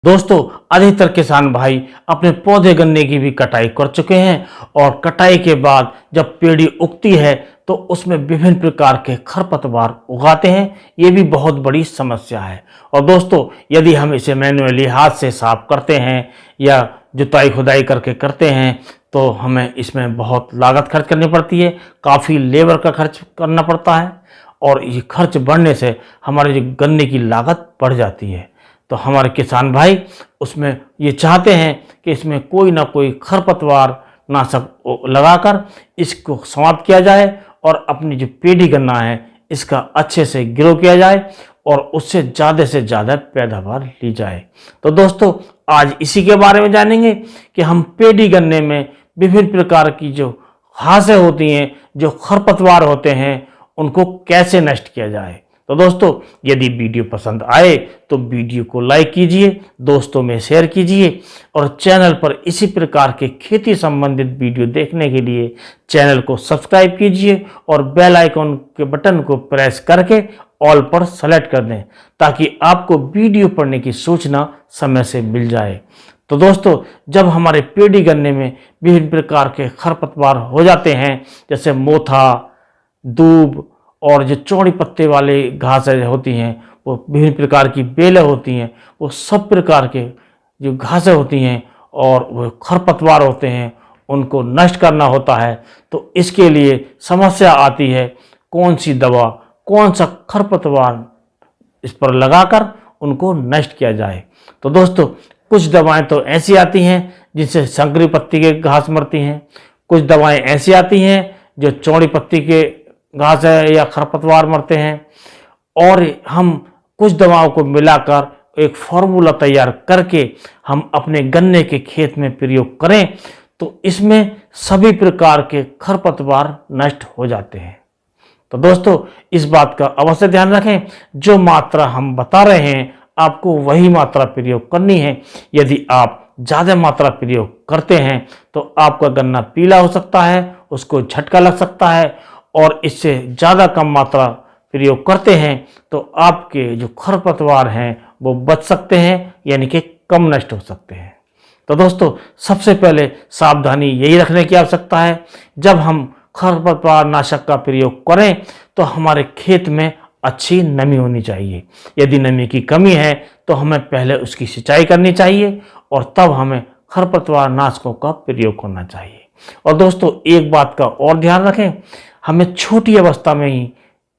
दोस्तों, अधिकतर किसान भाई अपने पौधे गन्ने की भी कटाई कर चुके हैं और कटाई के बाद जब पेड़ी उगती है तो उसमें विभिन्न प्रकार के खरपतवार उगाते हैं। ये भी बहुत बड़ी समस्या है। और दोस्तों, यदि हम इसे मैन्युअली हाथ से साफ करते हैं या जुताई खुदाई करके करते हैं तो हमें इसमें बहुत लागत खर्च करनी पड़ती है, काफ़ी लेबर का खर्च करना पड़ता है और ये खर्च बढ़ने से हमारे जो गन्ने की लागत बढ़ जाती है। तो हमारे किसान भाई उसमें ये चाहते हैं कि इसमें कोई ना कोई खरपतवार नाशक लगाकर इसको समाप्त किया जाए और अपनी जो पेड़ी गन्ना है इसका अच्छे से ग्रो किया जाए और उससे ज़्यादा पैदावार ली जाए। तो दोस्तों, आज इसी के बारे में जानेंगे कि हम पेड़ी गन्ने में विभिन्न प्रकार की जो घासें होती हैं, जो खरपतवार होते हैं, उनको कैसे नष्ट किया जाए। तो दोस्तों, यदि वीडियो पसंद आए तो वीडियो को लाइक कीजिए, दोस्तों में शेयर कीजिए और चैनल पर इसी प्रकार के खेती संबंधित वीडियो देखने के लिए चैनल को सब्सक्राइब कीजिए और बेल आइकन के बटन को प्रेस करके ऑल पर सेलेक्ट कर दें ताकि आपको वीडियो पढ़ने की सूचना समय से मिल जाए। तो दोस्तों, जब हमारे पेड़ी गन्ने में विभिन्न प्रकार के खरपतवार हो जाते हैं, जैसे मोथा, दूब और जो चौड़ी पत्ते वाले घासें होती हैं, वो विभिन्न प्रकार की बेलें होती हैं, वो सब प्रकार के जो घासें होती हैं और वो खरपतवार होते हैं, उनको नष्ट करना होता है। तो इसके लिए समस्या आती है कौन सी दवा, कौन सा खरपतवार इस पर लगाकर उनको नष्ट किया जाए। तो दोस्तों, कुछ दवाएं तो ऐसी आती हैं जिनसे संकरी पत्ती के घास मरती हैं, कुछ दवाएं ऐसी आती हैं जो चौड़ी पत्ती के घास है या खरपतवार मरते हैं, और हम कुछ दवाओं को मिलाकर एक फार्मूला तैयार करके हम अपने गन्ने के खेत में प्रयोग करें तो इसमें सभी प्रकार के खरपतवार नष्ट हो जाते हैं। तो दोस्तों, इस बात का अवश्य ध्यान रखें, जो मात्रा हम बता रहे हैं आपको वही मात्रा प्रयोग करनी है। यदि आप ज़्यादा मात्रा प्रयोग करते हैं तो आपका गन्ना पीला हो सकता है, उसको झटका लग सकता है, और इससे ज़्यादा कम मात्रा प्रयोग करते हैं तो आपके जो खरपतवार हैं वो बच सकते हैं, यानी कि कम नष्ट हो सकते हैं। तो दोस्तों, सबसे पहले सावधानी यही रखने की आवश्यकता है, जब हम खरपतवार नाशक का प्रयोग करें तो हमारे खेत में अच्छी नमी होनी चाहिए। यदि नमी की कमी है तो हमें पहले उसकी सिंचाई करनी चाहिए और तब हमें खरपतवार नाशकों का प्रयोग करना चाहिए। और दोस्तों, एक बात का और ध्यान रखें, हमें छोटी अवस्था में ही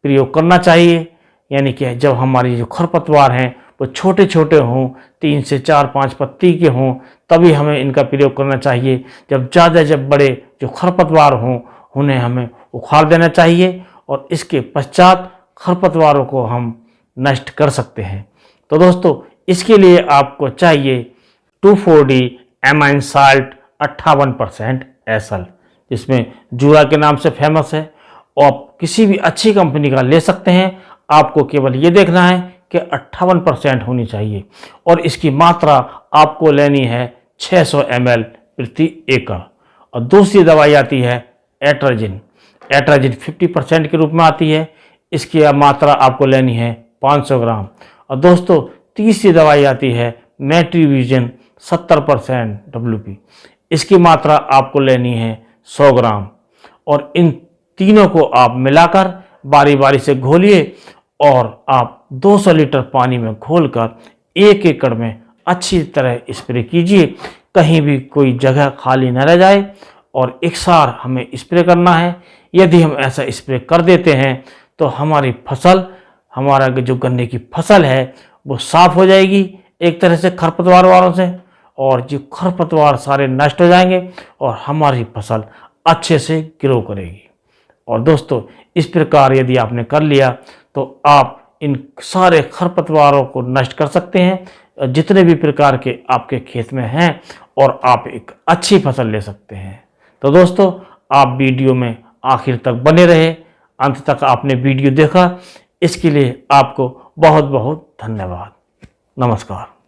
प्रयोग करना चाहिए, यानी कि जब हमारी जो खरपतवार हैं वो छोटे छोटे हों, 3 से 4-5 पत्ती के हों, तभी हमें इनका प्रयोग करना चाहिए। जब बड़े जो खरपतवार हों उन्हें हमें उखाड़ देना चाहिए और इसके पश्चात खरपतवारों को हम नष्ट कर सकते हैं। तो दोस्तों, इसके लिए आपको चाहिए 2,4-D एमाइन साल्ट 58% SL, जिसमें जूरा के नाम से फेमस है, और आप किसी भी अच्छी कंपनी का ले सकते हैं। आपको केवल ये देखना है कि 58% होनी चाहिए और इसकी मात्रा आपको लेनी है 600 ml प्रति एकड़। और दूसरी दवाई आती है एट्राजिन 50% के रूप में आती है, इसकी मात्रा आपको लेनी है 500 ग्राम। और दोस्तों, तीसरी दवाई आती है मेट्रीविजन 70% WP, इसकी मात्रा आपको लेनी है 100 ग्राम। और इन तीनों को आप मिलाकर बारी बारी से घोलिए और आप 200 लीटर पानी में घोलकर 1 एकड़ में अच्छी तरह स्प्रे कीजिए, कहीं भी कोई जगह खाली न रह जाए और एक सार हमें स्प्रे करना है। यदि हम ऐसा स्प्रे कर देते हैं तो हमारी फसल, हमारा जो गन्ने की फसल है वो साफ हो जाएगी एक तरह से खरपतवार वालों से, और जो खरपतवार सारे नष्ट हो जाएंगे और हमारी फसल अच्छे से ग्रो करेगी। और दोस्तों, इस प्रकार यदि आपने कर लिया तो आप इन सारे खरपतवारों को नष्ट कर सकते हैं जितने भी प्रकार के आपके खेत में हैं, और आप एक अच्छी फसल ले सकते हैं। तो दोस्तों, आप वीडियो में आखिर तक बने रहे, अंत तक आपने वीडियो देखा, इसके लिए आपको बहुत बहुत धन्यवाद। नमस्कार।